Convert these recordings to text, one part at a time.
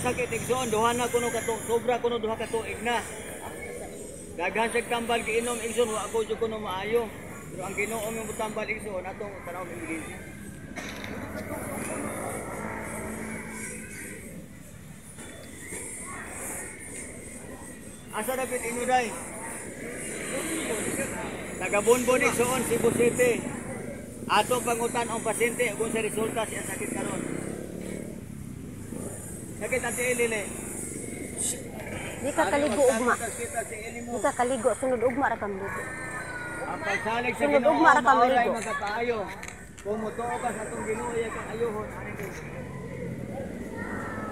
sakit igsoon duha na kuno kato sobra kuno duha ka tuig na. Daghan sa tambal giinom igsoon wa ko jud kuno maayo. Pero ang Ginoo mo tambal igsoon atong tanaw ebidensya. Asa dapat inuday? Taga-Bonbon igsoon Cebu City. Ato pangutan ang pasyente kung sa resulta siya sakit karon. Sakit ati Elile. Di ka kaligo ugma. Di ka kaligo sunod ugma ra kam ligo. Ang pagsalig sa Sunod Ginoo ugma ra kam maoray ligo. magkapaayo. Kung mutuo ka sa atong Ginoo iya kang ayohon ani ko.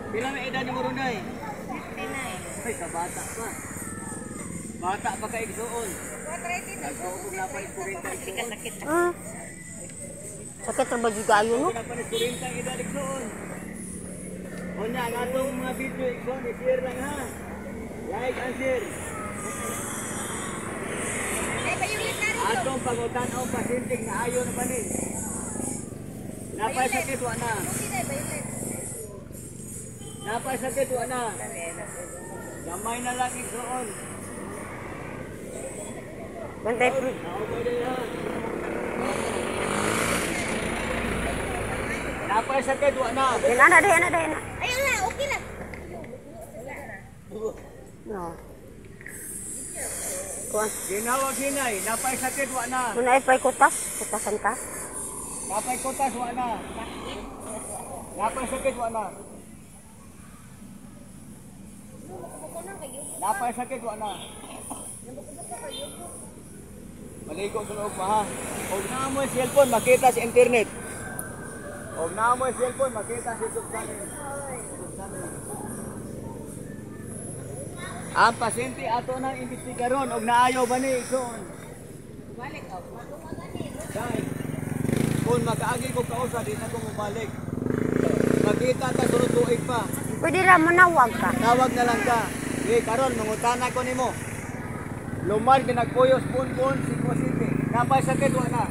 Pila na edad mo Runday? 59. Ay kabata pa. Bata pa ka igsoon. Nagtuog na pa 40 sakit. Sakit ra ba jud ayo no? Na pa 40 edad igsoon. Onya ang atong mga video igsoon i-share lang ha. Like and share. Atong pangutan-aw pasyente nga ayo na pa ni. Napay sakit wa na. Napay sakit wa na. Gamay na lang igsoon. Bantay po. Napay sakit wa na. Ana dai. Ayun na, okay lang. No. Kuan. Ginawag hinay, napay sakit wa na. Mun ay pay kutasan ka. Napay kutas wa na. Napay sakit wa na. Napay sakit wa na. Maligo sa loob ha. Huwag na mo yung cellphone, makita sa internet. Huwag na mo yung cellphone, makita sa YouTube channel. Ang pasyente ato nang imbestigaron, huwag naayaw ba ni igsoon? Balik ako. Dahil, kung makaagi ko kausa, di na kong umalik. Makita ka sunod tuig pa. Pwede ra manawag ka. Tawag na lang ka. Okay, karon mangutana ko nimo. Lumar pinagpuyos Bonbon Cebu City. Napay sakit wa na.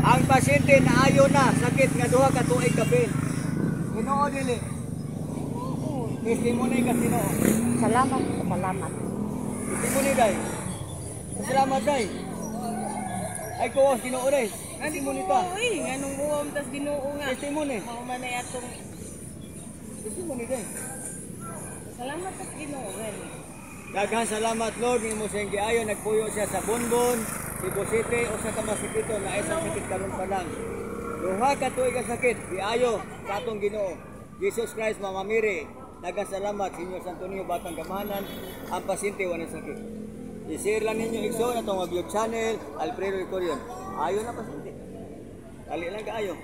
Ang pasyente naayo na sakit nga duha ka tuig kapin. Ginoo dili. Testimony ka Ginoo. Salamat. Testimony dai. Salamat dai. Ay ko Ginoo dai. Testimony ta. Uy, nganong buwam tas Ginoo nga. Testimony. Mao man ay atong Testimony dai. salamat sa Ginoo gani. Daghang salamat Lord nimo sa giayo nagpuyo siya sa Bonbon, Cebu City o sa Kamasipito na isang sakit karon pa lang. Duha ka tuig ka sakit, giayo sa atong Ginoo. Jesus Christ Mama Mary, daghang salamat Senyor Santo Niño Batang Gamahanan, ang pasyente wala sakit. I-share lang ninyo igsoon atong YouTube channel Alfredo Icorion. Ayo na pasyente. Dali lang kaayo.